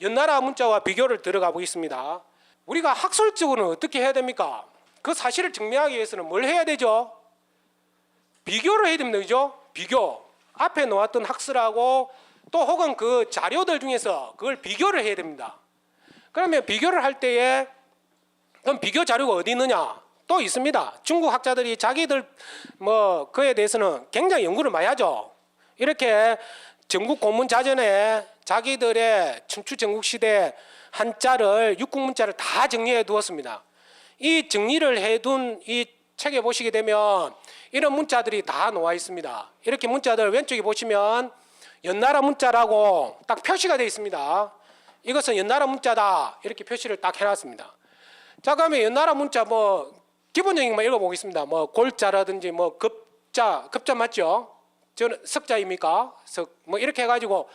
연나라 문자와 비교를 들어가 보겠습니다. 우리가 학술적으로는 어떻게 해야 됩니까? 그 사실을 증명하기 위해서는 뭘 해야 되죠? 비교를 해야 됩니다. 그죠? 비교. 앞에 놓았던 학설하고 또 혹은 그 자료들 중에서 그걸 비교를 해야 됩니다. 그러면 비교를 할 때에 그럼 비교 자료가 어디 있느냐? 또 있습니다. 중국 학자들이 자기들 그에 대해서는 굉장히 연구를 많이 하죠. 이렇게 전국 고문 자전에 자기들의 춘추 전국시대 한자를 육국문자를 다 정리해 두었습니다. 이 정리를 해둔 이 책에 보시게 되면 이런 문자들이 다 놓아 있습니다. 이렇게 문자들 왼쪽에 보시면 연나라 문자라고 딱 표시가 되어 있습니다. 이것은 연나라 문자다 이렇게 표시를 딱 해놨습니다. 자, 그러면 연나라 문자 기본적인 것만 읽어보겠습니다. 골자라든지 급자 맞죠? 저는 석자입니까? 이렇게 해가지고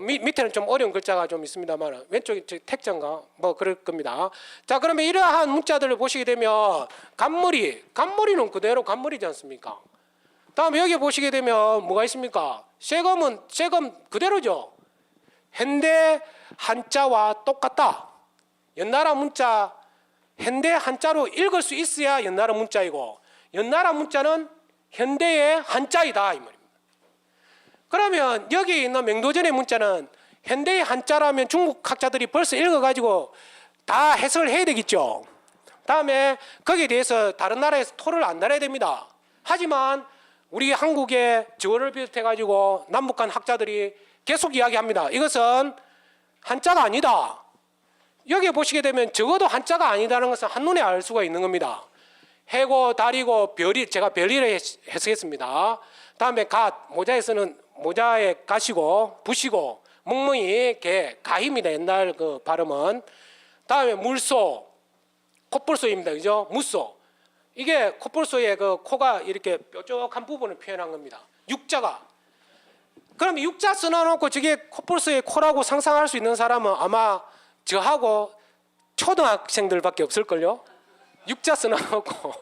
밑에는 좀 어려운 글자가 좀 있습니다만 왼쪽이 택자인가 그럴 겁니다. 자, 그러면 이러한 문자들을 보시게 되면 간머리는 그대로 간머리지 않습니까? 다음에 여기 보시게 되면 뭐가 있습니까? 세검은 세검 그대로죠. 현대 한자와 똑같다. 연나라 문자 현대 한자로 읽을 수 있어야 연나라 문자이고 연나라 문자는 현대의 한자이다 이 말입니다. 그러면 여기 있는 맹도전의 문자는 현대의 한자라면 중국 학자들이 벌써 읽어가지고 다 해석을 해야 되겠죠. 다음에 거기에 대해서 다른 나라에서 토를 안 달아야 됩니다. 하지만 우리 한국의 저를 비롯해가지고 남북한 학자들이 계속 이야기합니다. 이것은 한자가 아니다. 여기 보시게 되면 적어도 한자가 아니다는 것은 한눈에 알 수가 있는 겁니다. 해고, 달이고, 별이, 제가 별이를 해석했습니다. 다음에 모자에서는 모자에 가시고, 부시고, 멍멍이, 개, 가입니다. 옛날 그 발음은. 다음에 물소, 콧불소입니다. 그죠? 무소. 이게 콧불소의 그 코가 이렇게 뾰족한 부분을 표현한 겁니다. 육자가. 그럼 육자 써놔놓고 저게 콧불소의 코라고 상상할 수 있는 사람은 아마 저하고 초등학생들밖에 없을걸요? 육자 써놔놓고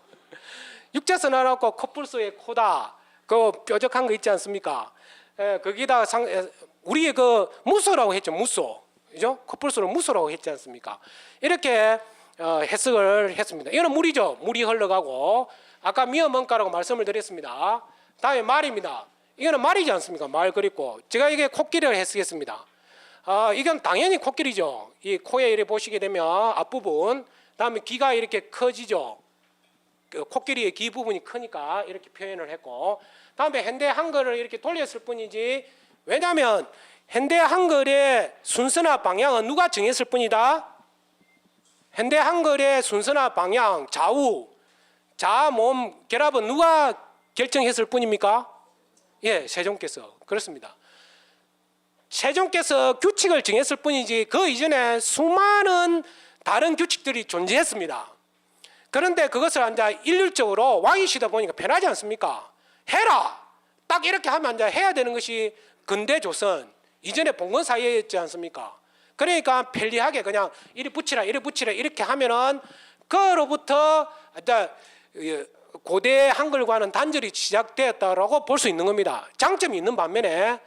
육자 써놔놓고 콧불소의 코다. 그 뾰족한 거 있지 않습니까? 거기다 우리 그 무소라고 했죠. 무소. 그죠? 콧불소를 무소라고 했지 않습니까? 이렇게 해석을 했습니다. 이거는 물이죠. 물이 흘러가고 아까 미어멍가라고 말씀을 드렸습니다. 다음에 말입니다. 이거는 말이지 않습니까? 말 그리고 제가 이게 코끼리를 해석했습니다. 이건 당연히 코끼리죠. 이 코에 이렇게 보시게 되면 앞부분, 다음에 귀가 이렇게 커지죠. 그 코끼리의 귀 부분이 크니까 이렇게 표현을 했고, 다음에 현대 한글을 이렇게 돌렸을 뿐이지, 왜냐하면 현대 한글의 순서나 방향은 누가 정했을 뿐이다. 현대 한글의 순서나 방향, 좌우, 자, 몸, 결합은 누가 결정했을 뿐입니까? 예, 세종께서. 그렇습니다. 세종께서 규칙을 정했을 뿐이지 그 이전에 수많은 다른 규칙들이 존재했습니다. 그런데 그것을 이제 일률적으로 왕이 시다 보니까 편하지 않습니까? 해라! 딱 이렇게 하면 이제 해야 되는 것이 근대 조선, 이전에 봉건 사회였지 않습니까? 그러니까 편리하게 그냥 이리 붙이라 이렇게 하면은 그로부터 고대 한글과는 단절이 시작되었다라고 볼 수 있는 겁니다. 장점이 있는 반면에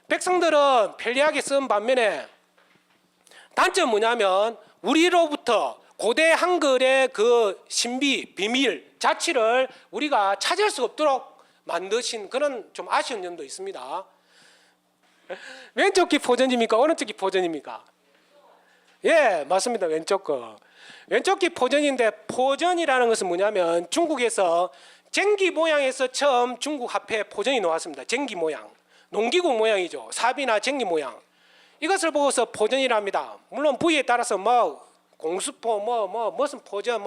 백성들은 편리하게 쓴 반면에 단점은 뭐냐면 우리로부터 고대 한글의 그 신비, 비밀, 자취를 우리가 찾을 수 없도록 만드신 그런 좀 아쉬운 점도 있습니다. 왼쪽 귀 포전입니까? 오른쪽 귀 포전입니까? 예, 맞습니다. 왼쪽 거. 왼쪽 귀 포전인데 포전이라는 것은 뭐냐면 중국에서 쟁기 모양에서 처음 중국 화폐 포전이 나왔습니다. 쟁기 모양. 농기구 모양이죠. 삽이나 쟁기 모양. 이것을 보고서 포전이랍니다. 물론 부위에 따라서 공수포, 무슨 포전,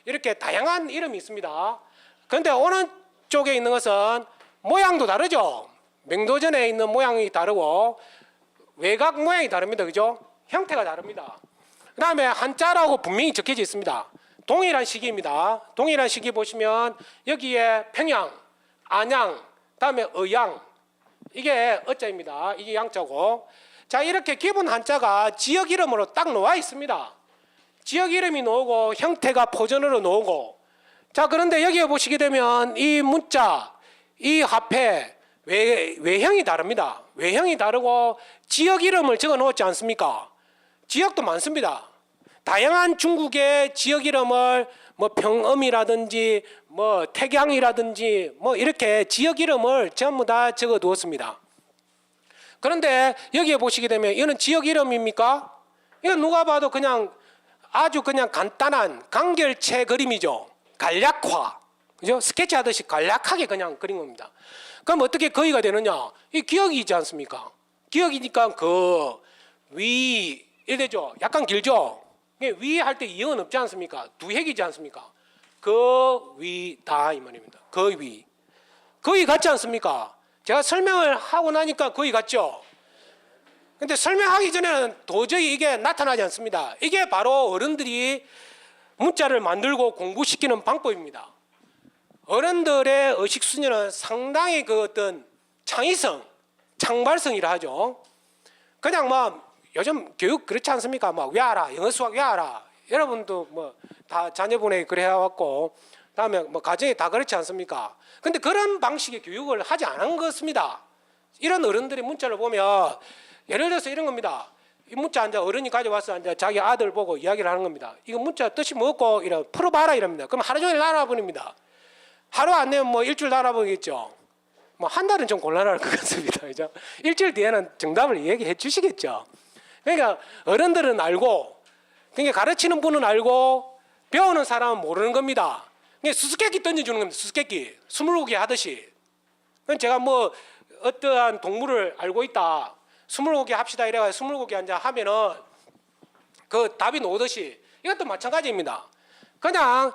이렇게 다양한 이름이 있습니다. 그런데 오른쪽에 있는 것은 모양도 다르죠. 맹도전에 있는 모양이 다르고 외곽 모양이 다릅니다. 그죠? 형태가 다릅니다. 그 다음에 한자라고 분명히 적혀져 있습니다. 동일한 시기입니다. 동일한 시기 보시면 여기에 평양, 안양, 다음에 의양, 이게 어자입니다. 이게 양자고. 자, 이렇게 기본 한자가 지역 이름으로 딱 놓아 있습니다. 지역 이름이 나오고 형태가 포전으로 나오고. 자, 그런데 여기에 보시게 되면 이 문자, 이 화폐 외형이 다릅니다. 외형이 다르고 지역 이름을 적어 놓지 않습니까? 지역도 많습니다. 다양한 중국의 지역 이름을 뭐 평엄이라든지 뭐 택양이라든지 뭐 이렇게 지역 이름을 전부 다 적어 두었습니다. 그런데 여기에 보시게 되면 이거는 지역 이름입니까? 이건 누가 봐도 그냥 아주 그냥 간단한 간결체 그림이죠. 간략화. 그죠? 스케치 하듯이 간략하게 그냥 그린 겁니다. 그럼 어떻게 거의가 되느냐? 이 기억이지 않습니까? 기억이니까 그, 위, 이래 되죠? 약간 길죠? 위 할 때 이형은 없지 않습니까? 두 핵이지 않습니까? 그, 위, 다 이 말입니다. 그 위. 거의 같지 않습니까? 제가 설명을 하고 나니까 거의 같죠? 근데 설명하기 전에는 도저히 이게 나타나지 않습니다. 이게 바로 어른들이 문자를 만들고 공부시키는 방법입니다. 어른들의 의식 수준은 상당히 그 어떤 창의성, 창발성이라 하죠. 그냥 뭐 요즘 교육 그렇지 않습니까? 뭐 외워라, 영어 수학 외워라. 여러분도 뭐 다 자녀분에게 그래 해왔고, 다음에 뭐 가정에 다 그렇지 않습니까? 근데 그런 방식의 교육을 하지 않은 것입니다. 이런 어른들의 문자를 보면 예를 들어서 이런 겁니다. 이 문자 앉아 어른이 가져와서 앉아 자기 아들 보고 이야기를 하는 겁니다. 이거 문자 뜻이 뭐고 이러 풀어봐라 이럽니다. 그럼 하루 종일 알아버립니다. 하루 안 내면 뭐 일주일 알아보겠죠. 뭐 한 달은 좀 곤란할 것 같습니다. 그죠? 일주일 뒤에는 정답을 얘기해 주시겠죠. 그러니까 어른들은 알고, 그러니까 가르치는 분은 알고 배우는 사람은 모르는 겁니다. 그러니까 수수께끼 던져주는 겁니다. 수수께끼 20개 하듯이. 제가 뭐 어떠한 동물을 알고 있다. 20개 합시다 이래가지고 20개 앉아 하면은 그 답이 나오듯이 이것도 마찬가지입니다. 그냥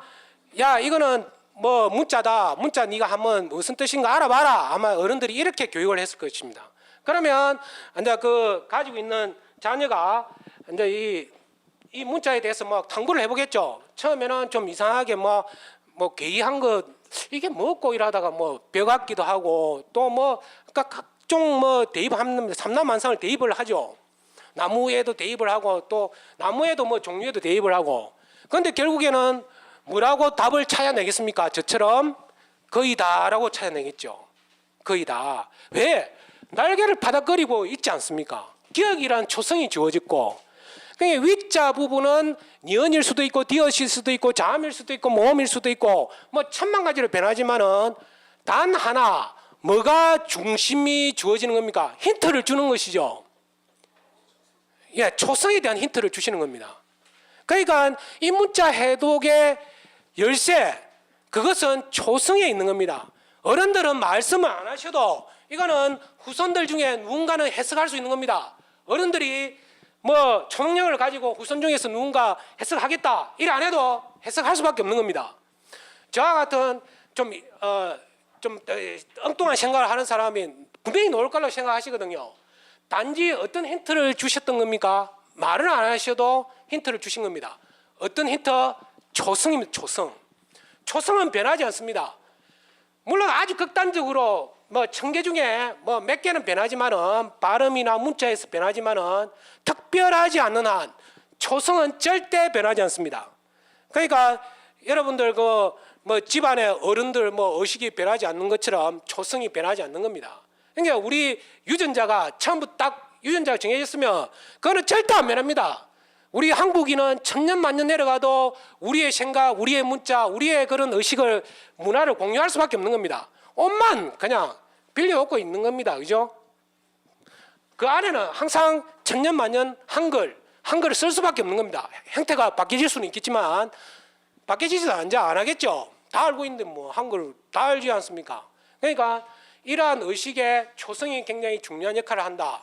야 이거는 뭐 문자다. 문자 네가 한번 무슨 뜻인가 알아봐라. 아마 어른들이 이렇게 교육을 했을 것입니다. 그러면 이제 그 가지고 있는 자녀가 이제 이 문자에 대해서 뭐 탐구를 해보겠죠. 처음에는 좀 이상하게 뭐 괴이한 거 이게 뭐고 이러다가 뭐 벼 같기도 하고 또 뭐 그러니까 각종 뭐 대입하는 삼라만상을 대입을 하죠. 나무에도 대입을 하고 또 나무에도 뭐 종류에도 대입을 하고. 그런데 결국에는 뭐라고 답을 찾아내겠습니까? 저처럼 거의 다라고 찾아내겠죠. 거의 다. 왜? 날개를 바닥거리고 있지 않습니까? 기억이란 초성이 주어졌고, 그러니까 위자 부분은 니은일 수도 있고 디귿일 수도 있고 자음일 수도 있고 모음일 수도 있고 뭐 천만 가지로 변하지만은 단 하나 뭐가 중심이 주어지는 겁니까? 힌트를 주는 것이죠. 예, 초성에 대한 힌트를 주시는 겁니다. 그러니까 이 문자 해독의 열쇠, 그것은 초성에 있는 겁니다. 어른들은 말씀을 안 하셔도 이거는 후손들 중에 누군가는 해석할 수 있는 겁니다. 어른들이 뭐 초능력을 가지고 후손 중에서 누군가 해석하겠다 이래 안 해도 해석할 수밖에 없는 겁니다. 저와 같은 좀 엉뚱한 생각을 하는 사람이 분명히 나올 거라고 생각하시거든요. 단지 어떤 힌트를 주셨던 겁니까? 말을 안 하셔도 힌트를 주신 겁니다. 어떤 힌트? 초성입니다. 초성. 초성은 변하지 않습니다. 물론 아주 극단적으로 뭐 1000개 중에 뭐 몇 개는 변하지만은 발음이나 문자에서 변하지만은 특별하지 않는 한 초성은 절대 변하지 않습니다. 그러니까 여러분들 그 뭐 집안의 어른들 뭐 의식이 변하지 않는 것처럼 초성이 변하지 않는 겁니다. 그러니까 우리 유전자가 처음부터 딱 유전자가 정해졌으면 그거는 절대 안 변합니다. 우리 한국인은 천년 만년 내려가도 우리의 생각, 우리의 문자, 우리의 그런 의식을 문화를 공유할 수밖에 없는 겁니다. 옷만 그냥 빌려놓고 있는 겁니다. 그죠? 그 안에는 항상 천년 만년 한글을 쓸 수밖에 없는 겁니다. 형태가 바뀌질 수는 있겠지만 바뀌지도 안 하겠죠. 다 알고 있는데 뭐 한글 다 알지 않습니까? 그러니까 이러한 의식의 초성이 굉장히 중요한 역할을 한다.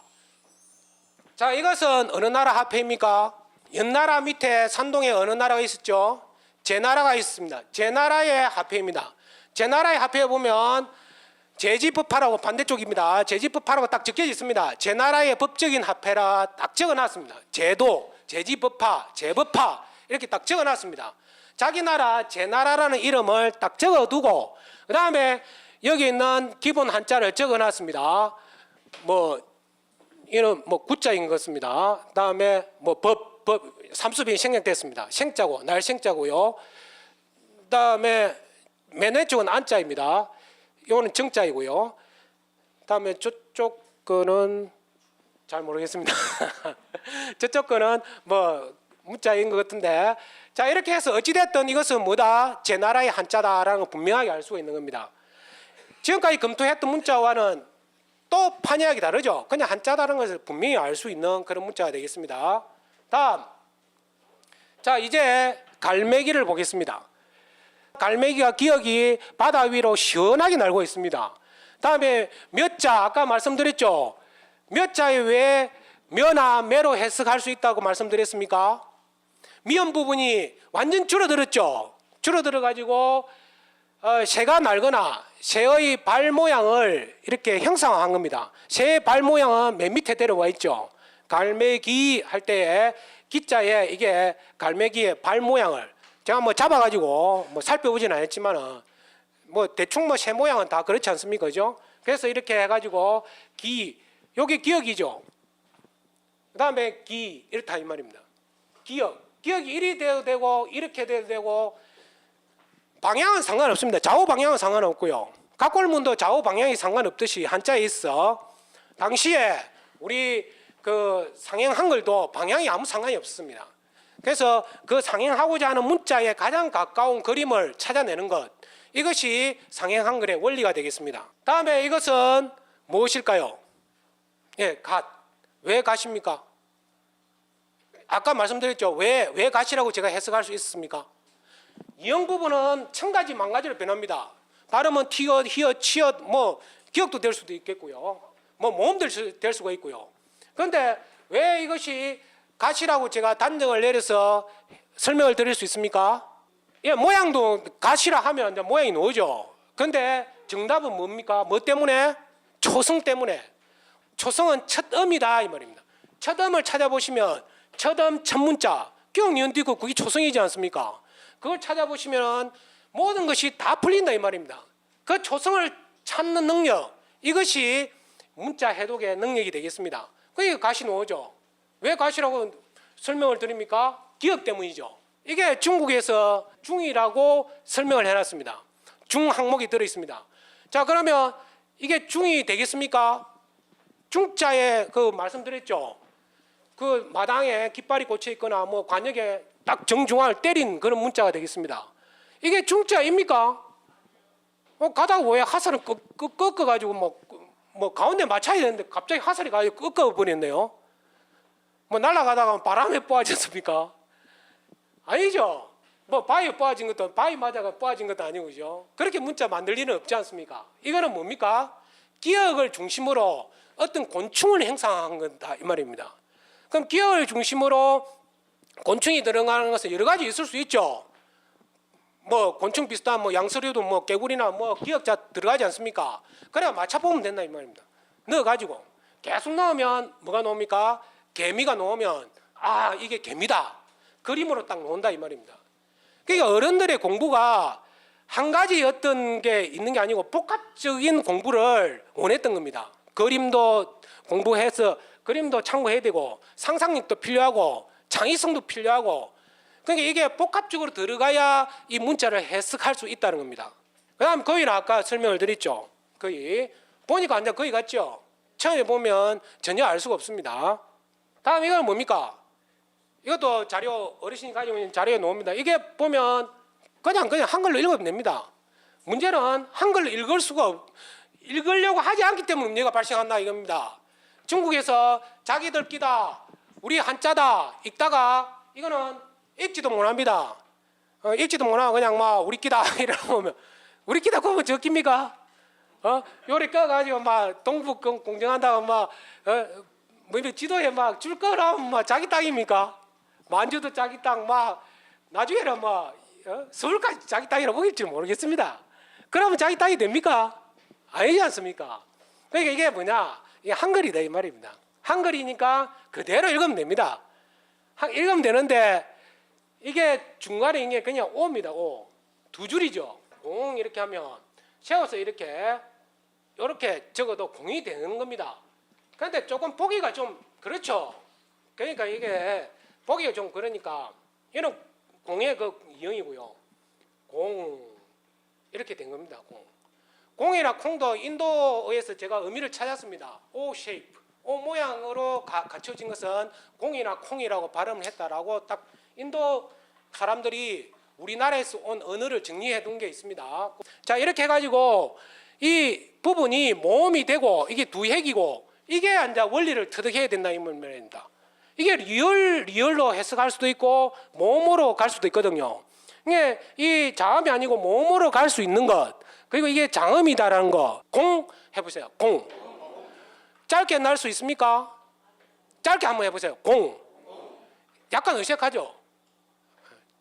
자, 이것은 어느 나라 화폐입니까? 연나라 밑에 산동에 어느 나라가 있었죠? 제나라가 있습니다. 제나라의 화폐입니다. 제나라의 화폐에 보면 제지법화라고 반대쪽입니다. 제지법화라고 딱 적혀 있습니다. 제나라의 법적인 화폐라 딱 적어놨습니다. 제도, 제지법화, 제법화 이렇게 딱 적어놨습니다. 자기 나라 제나라라는 이름을 딱 적어두고 그 다음에 여기 있는 기본 한자를 적어놨습니다. 뭐 이는 뭐 구자인 것입니다. 그다음에 뭐 법 삼수빈 생략됐습니다. 생자고 날생자고요. 그다음에 맨 왼쪽은 안자입니다. 이거는 정자이고요. 그다음에 저쪽 거는 잘 모르겠습니다. 저쪽 거는 뭐 문자인 것 같은데, 자 이렇게 해서 어찌됐든 이것은 뭐다? 제 나라의 한자다라는 걸 분명하게 알 수가 있는 겁니다. 지금까지 검토했던 문자와는 또 판이하게 다르죠. 그냥 한자다라는 것을 분명히 알 수 있는 그런 문자가 되겠습니다. 다음, 자 이제 갈매기를 보겠습니다. 갈매기가 기억이 바다 위로 시원하게 날고 있습니다. 다음에 몇자, 아까 말씀드렸죠. 몇 자에 왜 며나 매로 해석할 수 있다고 말씀드렸습니까? 미음 부분이 완전 줄어들었죠. 줄어들어 가지고 새가 날거나 새의 발 모양을 이렇게 형상화한 겁니다. 새의 발 모양은 맨 밑에 내려와 있죠. 갈매기 할 때에 기자에 이게 갈매기의 발 모양을 제가 뭐 잡아가지고 뭐 살펴보진 않았지만은 뭐 대충 뭐 새 모양은 다 그렇지 않습니까, 그죠? 그래서 이렇게 해가지고 여기 기억이죠. 그다음에 이렇다 이 말입니다. 기억이 이리 돼도 되고 이렇게 돼도 되고 방향은 상관없습니다. 좌우 방향은 상관없고요. 각골문도 좌우 방향이 상관없듯이 한자에 있어. 당시에 우리 그 상행 한글도 방향이 아무 상관이 없습니다. 그래서 그 상행하고자 하는 문자에 가장 가까운 그림을 찾아내는 것, 이것이 상행 한글의 원리가 되겠습니다. 다음에 이것은 무엇일까요? 예, 갓. 왜 갓입니까? 아까 말씀드렸죠. 왜 갓이라고 제가 해석할 수 있습니까? 이형 부분은 천 가지 만 가지로 변합니다. 발음은 티읕, 히읗, 치읓, 뭐 기억도 될 수도 있겠고요. 뭐 모음도 될 수가 있고요. 그런데 왜 이것이 갓이라고 제가 단정을 내려서 설명을 드릴 수 있습니까? 예, 모양도 갓이라 하면 이제 모양이 나오죠. 그런데 정답은 뭡니까? 뭐 때문에? 초성 때문에. 초성은 첫 음이다 이 말입니다. 첫 음을 찾아보시면 첫 음, 첫 문자, 기억, 니은, 띄고 그게 초성이지 않습니까? 그걸 찾아보시면 모든 것이 다 풀린다 이 말입니다. 그 초성을 찾는 능력, 이것이 문자 해독의 능력이 되겠습니다. 그게 갓이 나오죠. 왜 갓이라고 설명을 드립니까? 기억 때문이죠. 이게 중국에서 중이라고 설명을 해놨습니다. 중 항목이 들어있습니다. 자, 그러면 이게 중이 되겠습니까? 중자에 그 말씀드렸죠. 그 마당에 깃발이 꽂혀 있거나 뭐 관역에 딱 정중앙을 때린 그런 문자가 되겠습니다. 이게 중자입니까? 가다가 왜 화살을 꺾어가지고 뭐 가운데 맞춰야 되는데 갑자기 화살이 가지고 꺾어버렸네요. 뭐 날아가다가 바람에 뽀아졌습니까? 아니죠. 뭐 바위에 뽀아진 것도 바위 맞아가 뽀아진 것도 아니고 그죠? 그렇게 문자 만들 리는 없지 않습니까? 이거는 뭡니까? 기억을 중심으로 어떤 곤충을 형상한 거다 이 말입니다. 그럼 기억을 중심으로 곤충이 들어가는 것은 여러 가지 있을 수 있죠. 뭐 곤충 비슷한 뭐 양서류도 뭐 개구리나 뭐 기억자 들어가지 않습니까? 그래야 맞춰보면 된다 이 말입니다. 넣어가지고 계속 넣으면 뭐가 나옵니까? 개미가 나오면 아 이게 개미다. 그림으로 딱 나온다 이 말입니다. 그러니까 어른들의 공부가 한 가지 어떤 게 있는 게 아니고 복합적인 공부를 원했던 겁니다. 그림도 공부해서 그림도 참고해야 되고 상상력도 필요하고 창의성도 필요하고 그러니까 이게 복합적으로 들어가야 이 문자를 해석할 수 있다는 겁니다. 그 다음 거의는 아까 설명을 드렸죠. 거의 보니까 완전 거의 같죠. 처음에 보면 전혀 알 수가 없습니다. 다음 이건 뭡니까? 이것도 자료 어르신이 가지고 있는 자료에 나옵니다. 이게 보면 그냥 한글로 읽으면 됩니다. 문제는 한글로 읽으려고 하지 않기 때문에 문제가 발생한다 이겁니다. 중국에서 자기들 끼다 우리 한자다 읽다가 이거는 읽지도 못합니다. 읽지도 못하고 그냥 막 우리 끼다 이러면 우리 끼다 그러면 저 끼입니까? 요리 꺼가지고 막 동북 공정한다고 막 뭐 지도에 막 줄 거라면 막 자기 땅입니까? 만주도 자기 땅 막 나중에는 막 서울까지 자기 땅이라고 보길지 모르겠습니다. 그러면 자기 땅이 됩니까? 아니지 않습니까? 그러니까 이게 뭐냐? 이게 한글이다 이 말입니다. 한글이니까 그대로 읽으면 됩니다. 읽으면 되는데 이게 중간에 이게 그냥 오입니다. 오. 두 줄이죠. 공 이렇게 하면 세워서 이렇게 적어도 공이 되는 겁니다. 그런데 조금 보기가 좀 그렇죠. 그러니까 이게 보기가 좀 그러니까 얘는 공의 그 이형이고요. 공 이렇게 된 겁니다. 공이나 콩도 인도에서 제가 의미를 찾았습니다. O shape, O 모양으로 갖춰진 것은 공이나 콩이라고 발음을 했다라고 딱 인도 사람들이 우리나라에서 온 언어를 정리해 둔 게 있습니다. 자, 이렇게 해가지고 이 부분이 모음이 되고 이게 두획이고 이게 이제 원리를 터득해야 된다 이 말입니다. 이게 리얼로 해석할 수도 있고 모음으로 갈 수도 있거든요. 이게 이 자음이 아니고 모음으로 갈 수 있는 것, 그리고 이게 장음이다라는 거. 공 해보세요. 공. 짧게 날 수 있습니까? 짧게 한번 해보세요. 공. 약간 어색하죠?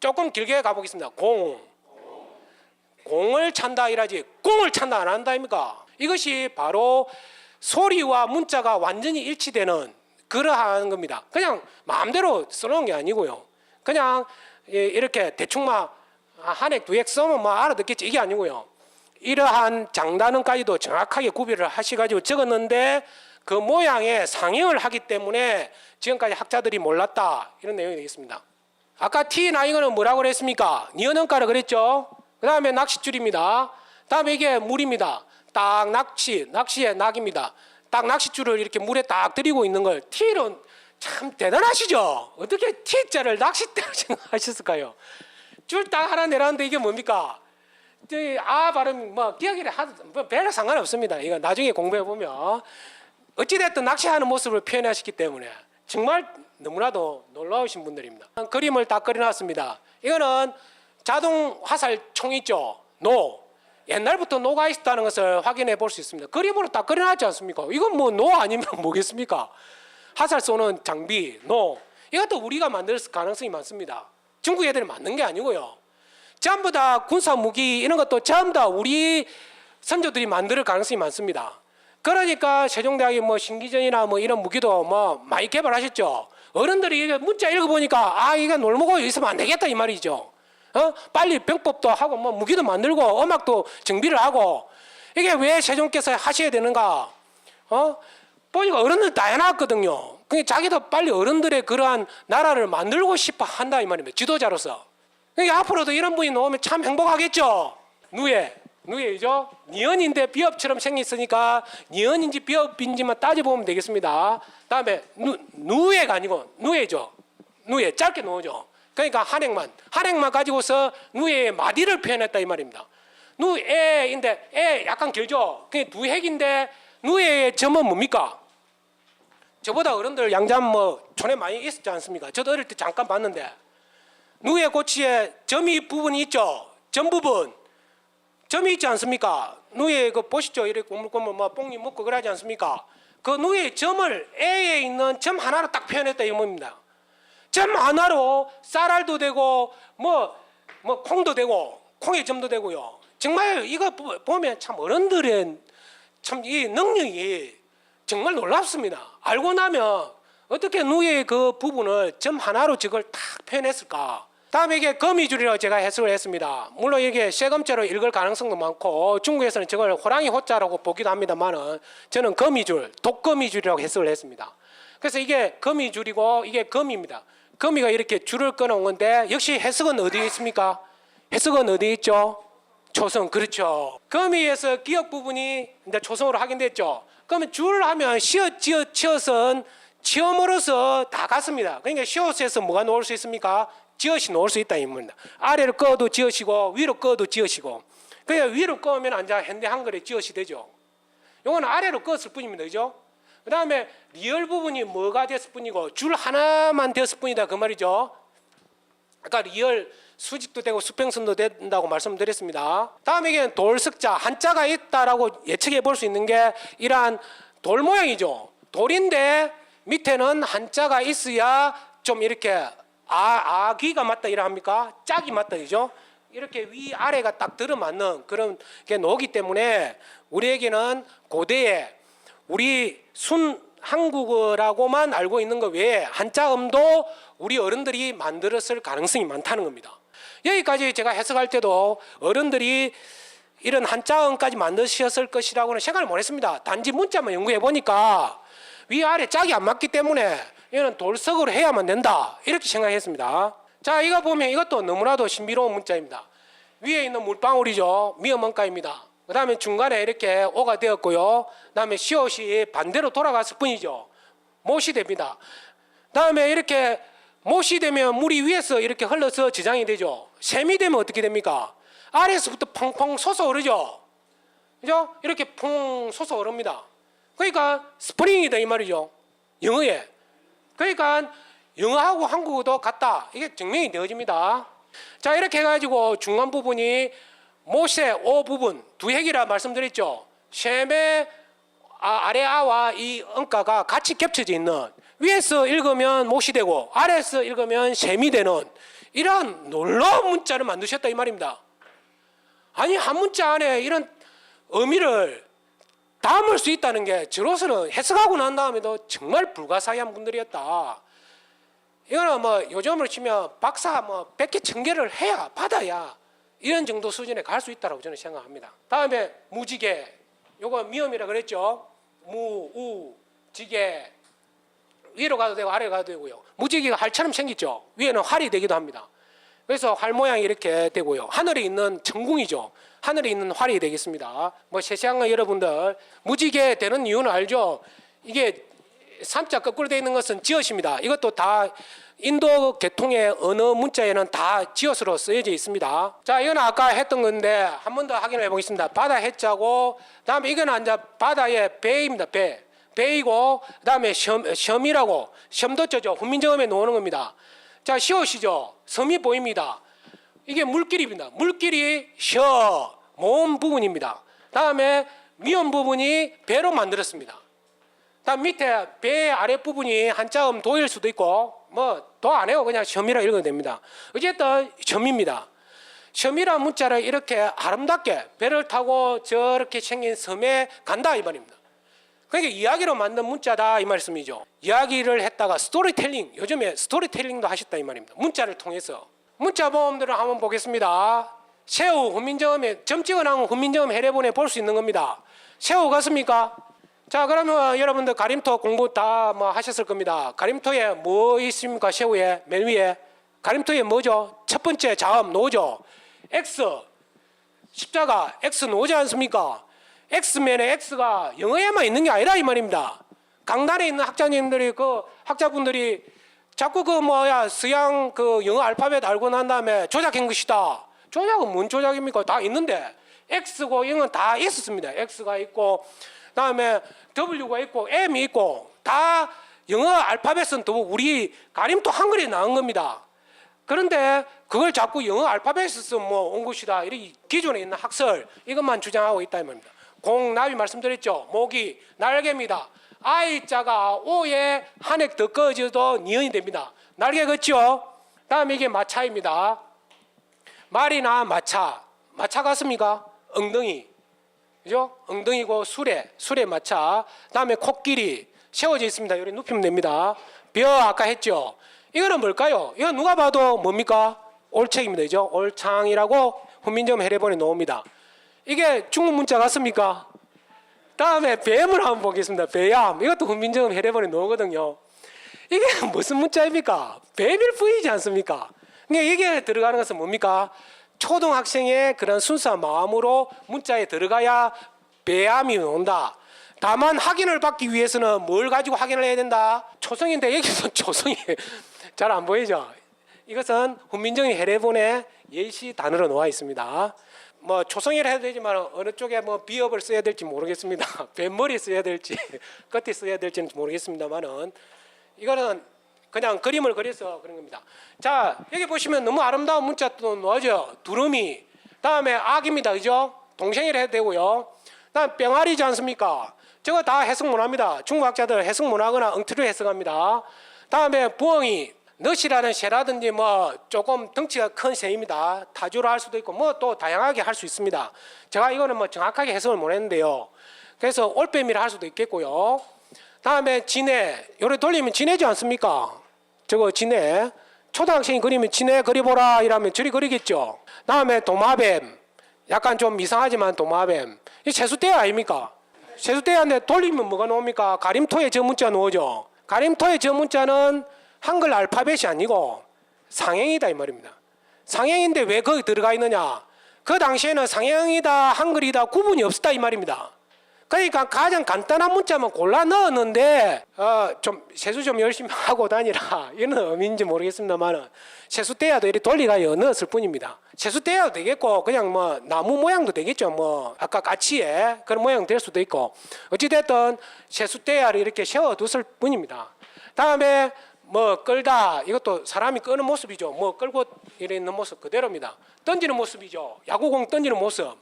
조금 길게 가보겠습니다. 공. 공을 찬다 이라지 공을 찬다 안 한다 입니까? 이것이 바로 소리와 문자가 완전히 일치되는 그러한 겁니다. 그냥 마음대로 써놓은 게 아니고요. 그냥 이렇게 대충 막 한 핵, 두 핵 써면 뭐 알아듣겠지 이게 아니고요. 이러한 장단음까지도 정확하게 구별을 하셔가지고 적었는데 그 모양에 상형을 하기 때문에 지금까지 학자들이 몰랐다 이런 내용이 되겠습니다. 아까 T 나이거는 뭐라고 그랬습니까? 니은음가라 그랬죠. 그 다음에 낚싯줄입니다. 다음에 이게 물입니다. 딱 낚시의 낙입니다. 딱 낚싯줄을 이렇게 물에 딱 들이고 있는 걸 T는 참 대단하시죠? 어떻게 T자를 낚싯대로 생각하셨을까요? 줄 딱 하나 내놨는데 이게 뭡니까? 아 발음 뭐 기억이 뭐 별로 상관없습니다. 이거 나중에 공부해 보면 어찌됐든 낚시하는 모습을 표현하셨기 때문에 정말 너무나도 놀라우신 분들입니다. 그림을 딱 그려놨습니다. 이거는 자동 화살총 있죠? 노. 옛날부터 노가 있었다는 것을 확인해 볼 수 있습니다. 그림으로 딱 그려놨지 않습니까? 이건 뭐 노 아니면 뭐겠습니까? 화살 쏘는 장비, 노. 이것도 우리가 만들 가능성이 많습니다. 중국 애들이 만든 게 아니고요. 전부 다 군사 무기 이런 것도 전부 다 우리 선조들이 만들 가능성이 많습니다. 그러니까 세종대학이 뭐 신기전이나 뭐 이런 무기도 뭐 많이 개발하셨죠. 어른들이 이게 문자 읽어보니까 아 이거 놀모고 있으면 안 되겠다 이 말이죠. 빨리 병법도 하고 뭐 무기도 만들고 음악도 정비를 하고 이게 왜 세종께서 하셔야 되는가? 보니까 어른들 다 해놨거든요. 그게 자기도 빨리 어른들의 그러한 나라를 만들고 싶어 한다 이 말입니다. 지도자로서. 그러니까 앞으로도 이런 분이 나오면 참 행복하겠죠. 누에이죠. 니은인데 비읍처럼 생겼으니까 니은인지 비읍인지만 따져보면 되겠습니다. 다음에 누에가 아니고 누에죠. 누에 짧게 놓으죠. 그러니까 한행만 가지고서 누에의 마디를 표현했다 이 말입니다. 누에인데 에 약간 길죠. 그게 두 핵인데 누에의 점은 뭡니까? 저보다 어른들 양자음 뭐 촌에 많이 있었지 않습니까? 저도 어릴 때 잠깐 봤는데 누에 고치에 점이 부분이 있죠. 점 부분 점이 있지 않습니까? 누에 그 보시죠. 이렇게 고물고물 뭐 뽕잎 먹고 그러지 않습니까? 그 누에 점을 에에 있는 점 하나로 딱 표현했다 이 말입니다. 점 하나로 쌀알도 되고 뭐 콩도 되고 콩의 점도 되고요. 정말 이거 보면 참 어른들의 참 이 능력이 정말 놀랍습니다. 알고 나면 어떻게 누에의 그 부분을 점 하나로 저걸 딱 표현했을까? 다음에 이게 거미줄이라고 제가 해석을 했습니다. 물론 이게 쇠검자로 읽을 가능성도 많고 중국에서는 저걸 호랑이 호자라고 보기도 합니다만은 저는 거미줄, 독거미줄이라고 해석을 했습니다. 그래서 이게 거미줄이고 이게 거미입니다. 거미가 이렇게 줄을 끊어온 건데 역시 해석은 어디에 있습니까? 해석은 어디에 있죠? 초성, 그렇죠. 거미에서 기역 부분이 이제 초성으로 확인됐죠. 그러면 줄 하면 시옷, 지읒, 치엇은 치어으로서 다 같습니다. 그러니까 시옷에서 뭐가 나올 수 있습니까? 지읒이 나올 수 있다 이 말입니다. 아래로 꺼도 지읒이고 위로 꺼도 지읒이고. 그러니까 위로 꺼면 이제 현대 한글의 지읒이 되죠. 이거는 아래로 껐을 뿐입니다, 그죠? 그 다음에 리얼 부분이 뭐가 됐을 뿐이고 줄 하나만 됐을 뿐이다 그 말이죠. 아까 리얼 수직도 되고 수평선도 된다고 말씀드렸습니다. 다음에 이게 돌석자 한자가 있다라고 예측해 볼 수 있는 게 이러한 돌 모양이죠. 돌인데 밑에는 한자가 있어야 좀 이렇게 아기가 맞다 이라 합니까? 짝이 맞다 이죠. 이렇게 위 아래가 딱 들어맞는 그런 게 나오기 때문에 우리에게는 고대에 우리 순 한국어라고만 알고 있는 것 외에 한자음도 우리 어른들이 만들었을 가능성이 많다는 겁니다. 여기까지 제가 해석할 때도 어른들이 이런 한자음까지 만드셨을 것이라고는 생각을 못 했습니다. 단지 문자만 연구해 보니까 위아래 짝이 안 맞기 때문에 이거는 돌석으로 해야만 된다 이렇게 생각했습니다. 자, 이거 보면 이것도 너무나도 신비로운 문자입니다. 위에 있는 물방울이죠. 미음언가입니다. 그 다음에 중간에 이렇게 오가 되었고요. 그 다음에 시옷이 반대로 돌아갔을 뿐이죠. 못이 됩니다. 그 다음에 이렇게 못이 되면 물이 위에서 이렇게 흘러서 지장이 되죠. 셈이 되면 어떻게 됩니까? 아래에서부터 펑펑 솟아오르죠. 그죠? 이렇게 펑 솟아오릅니다. 그러니까 스프링이다 이 말이죠. 영어에. 그러니까 영어하고 한국어도 같다. 이게 증명이 되어집니다. 자, 이렇게 해가지고 중간 부분이 못의 오 부분 두 핵이라 말씀드렸죠. 셈의 아래 아와 이 음가가 같이 겹쳐져 있는, 위에서 읽으면 못이 되고 아래에서 읽으면 셈이 되는 이런 놀라운 문자를 만드셨다 이 말입니다. 아니, 한 문자 안에 이런 의미를 담을 수 있다는 게 저로서는 해석하고 난 다음에도 정말 불가사의한 분들이었다. 이거는 뭐 요즘으로 치면 박사 뭐 100개 1000개를 해야 받아야 이런 정도 수준에 갈 수 있다고 저는 생각합니다. 다음에 무지개, 요거 미음이라 그랬죠. 무, 우, 지개, 위로 가도 되고 아래로 가도 되고요. 무지개가 활처럼 생겼죠. 위에는 활이 되기도 합니다. 그래서 활 모양이 이렇게 되고요. 하늘에 있는 천궁이죠. 하늘에 있는 활이 되겠습니다. 뭐 세세한 거 여러분들 무지개 되는 이유는 알죠. 이게 삼자 거꾸로 되어 있는 것은 지엇입니다. 이것도 다 인도 계통의 언어 문자에는 다 지엇으로 쓰여져 있습니다. 자, 이건 아까 했던 건데 한 번 더 확인해 보겠습니다. 바다 해자고, 다음에 이건 이제 바다의 배입니다. 배이고, 그다음에 섬이라고, 섬도자죠. 훈민정음에 놓는 겁니다. 자, 시옷이죠. 섬이 보입니다. 이게 물길입니다. 물길이 모음 부분입니다. 다음에 미음 부분이 배로 만들었습니다. 다음 밑에 배 아랫부분이 한자음 도일 수도 있고 뭐 도 안 해요. 그냥 섬이라 읽어도 됩니다. 어쨌든 섬입니다. 섬이라는 문자를 이렇게 아름답게 배를 타고 저렇게 생긴 섬에 간다 이 말입니다. 그러니까 이야기로 만든 문자다 이 말씀이죠. 이야기를 했다가 스토리텔링, 요즘에 스토리텔링도 하셨다 이 말입니다. 문자를 통해서. 문자 모음들을 한번 보겠습니다. 새우 훈민정음에 점 찍어놓은 훈민정음 해례본에 볼 수 있는 겁니다. 새우 같습니까? 자, 그러면 여러분들 가림토 공부 다 뭐 하셨을 겁니다. 가림토에 뭐 있습니까? 새우에 맨 위에 가림토에 뭐죠? 첫 번째 자음 노죠. X 십자가 X 노지 않습니까? X면에 X가 영어에만 있는 게 아니라 이 말입니다. 강단에 있는 학자님들이 그 학자분들이 자꾸 그 뭐야 서양 그 영어 알파벳 알고 난 다음에 조작한 것이다. 조작은 뭔 조작입니까? 다 있는데 X고 이건 다 있었습니다. X가 있고 그다음에 W가 있고 M이 있고 다 영어 알파벳은 또 우리 가림토 한글에 나온 겁니다. 그런데 그걸 자꾸 영어 알파벳에서 뭐 온 것이다. 이렇게 기존에 있는 학설 이것만 주장하고 있다 이 말입니다. 공나비 말씀드렸죠. 모기 날개입니다. I자가 O에 한 획 더 꺼져도 니은이 됩니다. 날개 걷죠. 다음에 이게 마차입니다. 말이나 마차 같습니까? 엉덩이, 그죠? 엉덩이고 수레 마차. 다음에 코끼리 세워져 있습니다. 여기 눕히면 됩니다. 벼 아까 했죠. 이거는 뭘까요? 이건 누가 봐도 뭡니까? 올책입니다. 그죠? 올창이라고 훈민정음 해례본에 나옵니다. 이게 중국 문자 같습니까? 다음에 뱀을 한번 보겠습니다. 배얌. 이것도 훈민정음 해례본에 나오거든요. 이게 무슨 문자입니까? 뱀일 뿐이지 않습니까? 그러니까 이게 들어가는 것은 뭡니까? 초등학생의 그런 순수한 마음으로 문자에 들어가야 배암이 나온다. 다만 확인을 받기 위해서는 뭘 가지고 확인을 해야 된다? 초성인데 여기서 초성이 잘 안 보이죠? 이것은 훈민정음 해례본에 예시 단어로 나와 있습니다. 뭐 초성이라 해도 되지만 어느 쪽에 뭐 비읍을 써야 될지 모르겠습니다. 뱃머리 써야 될지 끝에 써야 될지는 모르겠습니다만은 이거는 그냥 그림을 그려서 그런 겁니다. 자, 여기 보시면 너무 아름다운 문자 또 나오죠. 두루미, 다음에 악입니다. 그죠? 동생이라 해도 되고요. 다음 뿅아리지 않습니까? 저거 다 해석 못합니다. 중국 학자들 해석 못하거나 엉터리로 해석합니다. 다음에 부엉이, 넛이라는 새라든지 뭐 조금 덩치가 큰 새입니다. 타주로 할 수도 있고 뭐 또 다양하게 할 수 있습니다. 제가 이거는 뭐 정확하게 해석을 못했는데요. 그래서 올빼미라 할 수도 있겠고요. 다음에 진해, 요래 돌리면 진해지 않습니까? 저거 진해. 초등학생이 그리면 진해 그려보라 이러면 저리 그리겠죠. 다음에 도마뱀, 약간 좀 이상하지만 도마뱀. 이 세수대 아닙니까? 세수대한테 돌리면 뭐가 나옵니까? 가림토에 저 문자 나오죠. 가림토에 저 문자는 한글 알파벳이 아니고 상행이다 이 말입니다. 상행인데 왜 거기 들어가 있느냐? 그 당시에는 상형이다 한글이다 구분이 없었다 이 말입니다. 그러니까 가장 간단한 문자만 골라 넣었는데 좀 세수 좀 열심히 하고 다니라 이런 의미인지 모르겠습니다만 세수대야도 이렇게 돌리가요 넣었을 뿐입니다. 세수대야도 되겠고 그냥 뭐 나무 모양도 되겠죠. 뭐 아까 까치에 그런 모양 될 수도 있고 어찌됐든 세수대야를 이렇게 세워뒀을 뿐입니다. 다음에 뭐 끌다 이것도 사람이 끄는 모습이죠. 뭐 끌고 이래 있는 모습 그대로입니다. 던지는 모습이죠. 야구공 던지는 모습.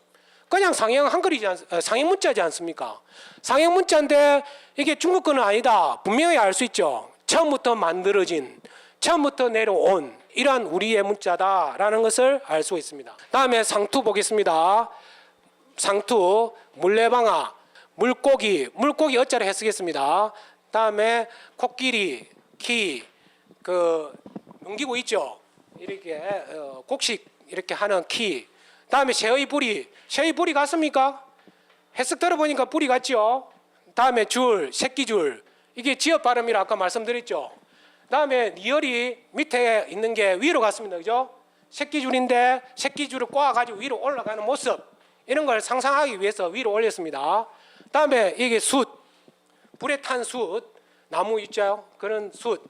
그냥 상형 한글이지 상형 문자지 않습니까? 상형 문자인데 이게 중국 거는 아니다. 분명히 알 수 있죠. 처음부터 만들어진, 처음부터 내려온 이러한 우리의 문자다라는 것을 알 수 있습니다. 다음에 상투 보겠습니다. 상투, 물레방아, 물고기, 물고기 어자로 해쓰겠습니다. 다음에 코끼리, 키, 넘기고 있죠. 이렇게 곡식 이렇게 하는 키. 다음에 새의 뿌리, 새의 뿌리 같습니까? 해석 들어보니까 뿌리 같죠. 다음에 줄, 새끼줄, 이게 지역 발음이라 아까 말씀드렸죠. 다음에 리얼이 밑에 있는 게 위로 갔습니다, 그죠? 새끼줄인데 새끼줄을 꼬아가지고 위로 올라가는 모습 이런 걸 상상하기 위해서 위로 올렸습니다. 다음에 이게 숯, 불에 탄 숯, 나무 있죠? 그런 숯.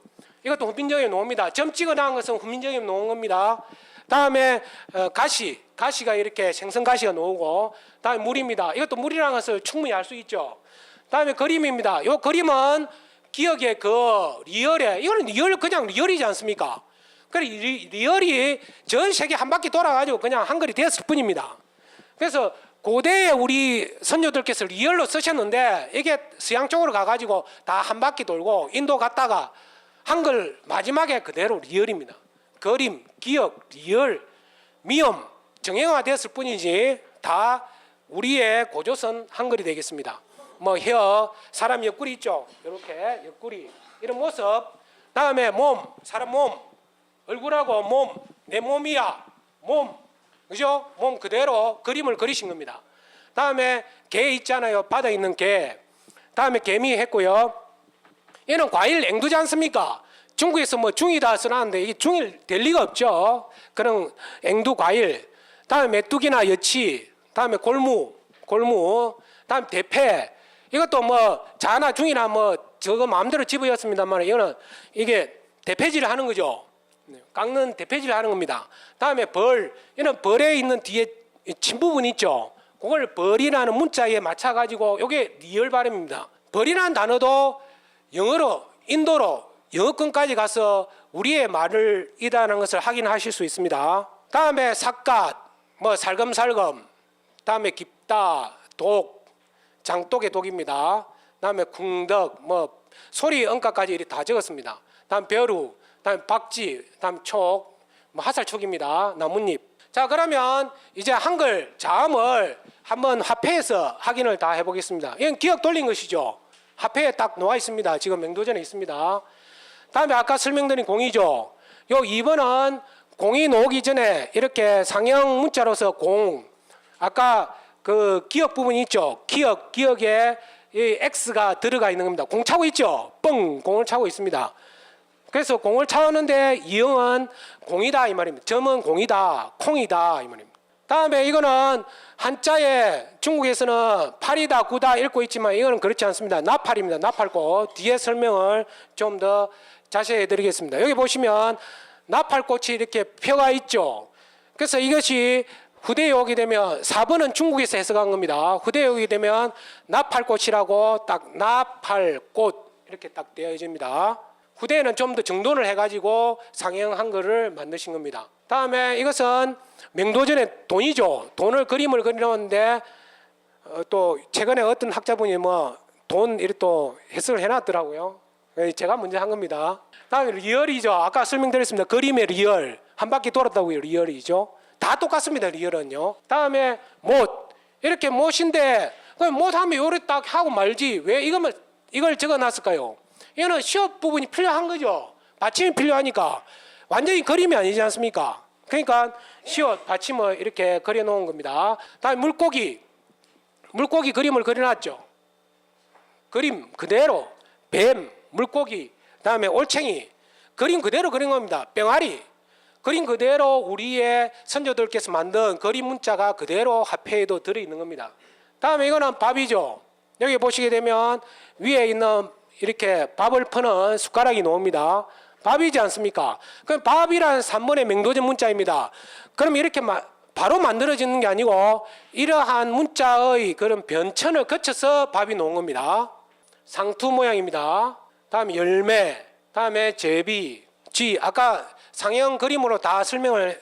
이것도 훈민정음에 놓습니다. 점 찍어놓은 것은 훈민정음에 놓은 겁니다. 다음에 가시가 이렇게 생선가시가 나오고 다음에 물입니다. 이것도 물이라는 것을 충분히 알 수 있죠. 다음에 그림입니다. 이 그림은 기억의 리얼에 이거는 그냥 리얼이지 않습니까? 그래 리얼이 전 세계 한 바퀴 돌아가지고 그냥 한글이 되었을 뿐입니다. 그래서 고대에 우리 선조들께서 리얼로 쓰셨는데 이게 서양 쪽으로 가가지고 다 한 바퀴 돌고 인도 갔다가 한글 마지막에 그대로 리얼입니다. 그림, 기억, 리얼, 미음 정형화 됐을 뿐이지 다 우리의 고조선 한글이 되겠습니다. 뭐 혀, 사람 옆구리 있죠. 이렇게 옆구리 이런 모습. 다음에 몸, 사람 몸, 얼굴하고 몸, 내 몸이야, 몸, 그죠? 몸 그대로 그림을 그리신 겁니다. 다음에 개 있잖아요. 바다에 있는 개. 다음에 개미 했고요. 얘는 과일 앵두지 않습니까? 중국에서 뭐 중이다 써놨는데 이게 중일 될 리가 없죠. 그런 앵두 과일. 다음에 메뚜기나 여치. 다음에 골무. 다음 대패. 이것도 뭐 자나 중이나 뭐 저거 마음대로 집어였습니다만 이거는 이게 대패질을 하는 거죠. 깎는 대패질을 하는 겁니다. 다음에 벌. 이는 벌에 있는 뒤에 침 부분 있죠. 그걸 벌이라는 문자에 맞춰가지고 이게 리얼 발음입니다. 벌이라는 단어도 영어로 인도로 영어권까지 가서 우리의 말을 이다는 것을 확인하실 수 있습니다. 다음에 삿갓, 뭐 살금살금, 다음에 깊다, 독, 장독의 독입니다. 다음에 궁덕, 뭐 소리 언가까지 이렇게 다 적었습니다. 다음 벼루, 다음 박지, 다음 촉, 뭐 화살촉입니다. 나뭇잎. 자 그러면 이제 한글 자음을 한번 화폐에서 확인을 다 해보겠습니다. 이건 기억 돌린 것이죠. 화폐에 딱 놓아 있습니다. 지금 맹도전에 있습니다. 다음에 아까 설명드린 공이죠. 요 2번은 공이 나오기 전에 이렇게 상형 문자로서 공. 아까 그 기억 부분이 있죠. 기억에 이 X가 들어가 있는 겁니다. 공 차고 있죠. 뻥 공을 차고 있습니다. 그래서 공을 차오는데 이응은 공이다 이 말입니다. 점은 공이다, 콩이다 이 말입니다. 다음에 이거는 한자에 중국에서는 8이다 9다 읽고 있지만 이거는 그렇지 않습니다. 나팔입니다. 나팔꽃. 뒤에 설명을 좀 더 자세히 해드리겠습니다. 여기 보시면 나팔꽃이 이렇게 펴가 있죠. 그래서 이것이 후대에 오게 되면 4번은 중국에서 해석한 겁니다. 후대에 오게 되면 나팔꽃이라고 딱 나팔꽃 이렇게 딱 되어집니다. 후대에는 좀 더 정돈을 해가지고 상형 한글을 만드신 겁니다. 다음에 이것은 맹도전의 돈이죠. 돈을 그림을 그리는데 또 최근에 어떤 학자분이 뭐 돈 이렇게 또 해석을 해놨더라고요. 제가 먼저 한 겁니다. 다음에 리얼이죠. 아까 설명드렸습니다. 그림의 리얼 한 바퀴 돌았다고요. 리얼이죠. 다 똑같습니다. 리얼은요. 다음에 못 이렇게 못인데 못하면 요래 딱 하고 말지 왜 이걸 적어놨을까요? 이거는 시업 부분이 필요한 거죠. 받침이 필요하니까 완전히 그림이 아니지 않습니까? 그러니까 시옷 받침을 이렇게 그려놓은 겁니다. 다음에 물고기 그림을 그려놨죠. 그림 그대로 뱀, 물고기, 다음에 올챙이 그림 그대로 그린 겁니다. 병아리 그림 그대로 우리의 선조들께서 만든 거리 문자가 그대로 화폐에도 들어있는 겁니다. 다음에 이거는 밥이죠. 여기 보시게 되면 위에 있는 이렇게 밥을 퍼는 숟가락이 나옵니다. 밥이지 않습니까? 그럼 밥이라는 3번의 맹도전 문자입니다. 그럼 이렇게 바로 만들어지는 게 아니고 이러한 문자의 그런 변천을 거쳐서 밥이 나온 겁니다. 상투 모양입니다. 다음에 열매, 다음에 제비, 쥐. 아까 상형 그림으로 다 설명을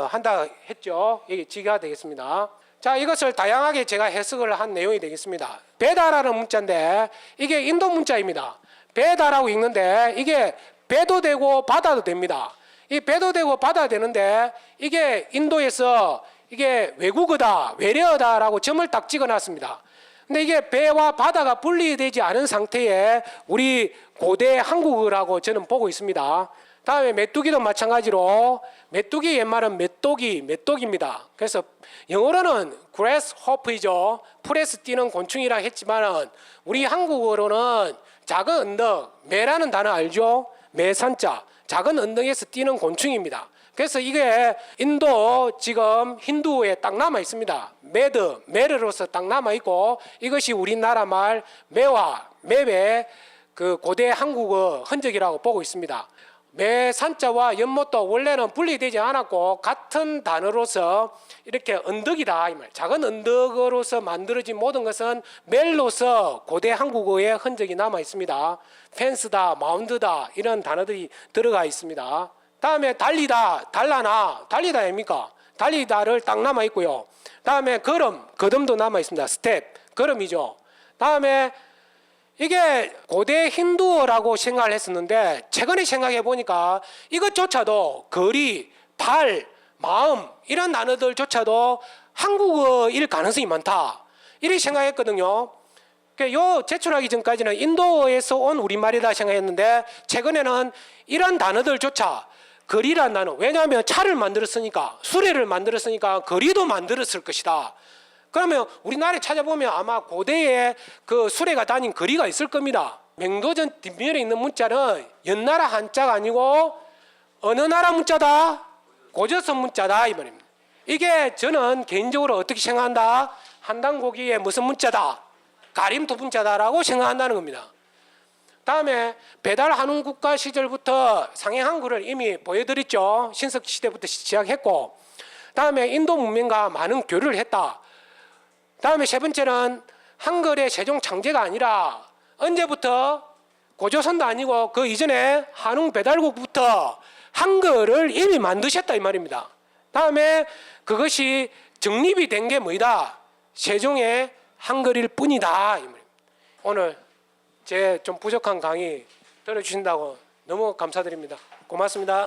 한다 했죠. 여기 쥐가 되겠습니다. 자, 이것을 다양하게 제가 해석을 한 내용이 되겠습니다. 베다라는 문자인데 이게 인도 문자입니다. 베다라고 읽는데 이게 배도 되고 바다도 됩니다. 이 배도 되고 바다 되는데 이게 인도에서 이게 외국어다, 외래어다라고 점을 딱 찍어놨습니다. 근데 이게 배와 바다가 분리되지 않은 상태의 우리 고대 한국어라고 저는 보고 있습니다. 다음에 메뚜기도 마찬가지로 메뚜기 옛말은 메뚜기입니다. 그래서 영어로는 grasshopper이죠. 풀에서 뛰는 곤충이라 했지만은 우리 한국어로는 작은 언덕, 매라는 단어 알죠? 매산자, 작은 언덕에서 뛰는 곤충입니다. 그래서 이게 인도 지금 힌두에 딱 남아 있습니다. 메르로서 딱 남아 있고 이것이 우리나라 말 매와 매의 그 고대 한국어 흔적이라고 보고 있습니다. 매산자와 연못도 원래는 분리되지 않았고 같은 단어로서 이렇게 언덕이다 이 말. 작은 언덕으로서 만들어진 모든 것은 멜로서 고대 한국어의 흔적이 남아 있습니다. 펜스다, 마운드다 이런 단어들이 들어가 있습니다. 다음에 달리다, 달라나, 달리다 아닙니까? 달리다를 딱 남아 있고요. 다음에 거름도 남아 있습니다. 스텝, 걸음이죠. 다음에 이게 고대 힌두어라고 생각을 했었는데 최근에 생각해 보니까 이것조차도 거리, 발, 마음 이런 단어들조차도 한국어일 가능성이 많다 이렇게 생각했거든요. 요 제출하기 전까지는 인도에서 온 우리말이다 생각했는데 최근에는 이런 단어들조차 거리란 단어, 왜냐하면 차를 만들었으니까 수레를 만들었으니까 거리도 만들었을 것이다. 그러면 우리나라에 찾아보면 아마 고대에 그 수레가 다닌 거리가 있을 겁니다. 맹도전 뒷면에 있는 문자는 연나라 한자가 아니고 어느 나라 문자다? 고조선 문자다 이 말입니다. 이게 저는 개인적으로 어떻게 생각한다? 한단고기의 무슨 문자다? 가림도 문자다라고 생각한다는 겁니다. 다음에 배달한운 국가 시절부터 상해 한글을 이미 보여드렸죠. 신석 시대부터 시작했고 다음에 인도 문명과 많은 교류를 했다. 다음에 세 번째는 한글의 세종 창제가 아니라 언제부터 고조선도 아니고 그 이전에 한웅 배달국부터 한글을 이미 만드셨다 이 말입니다. 다음에 그것이 정립이 된 게 뭐이다? 세종의 한글일 뿐이다 이 말입니다. 오늘 제 좀 부족한 강의 들어주신다고 너무 감사드립니다. 고맙습니다.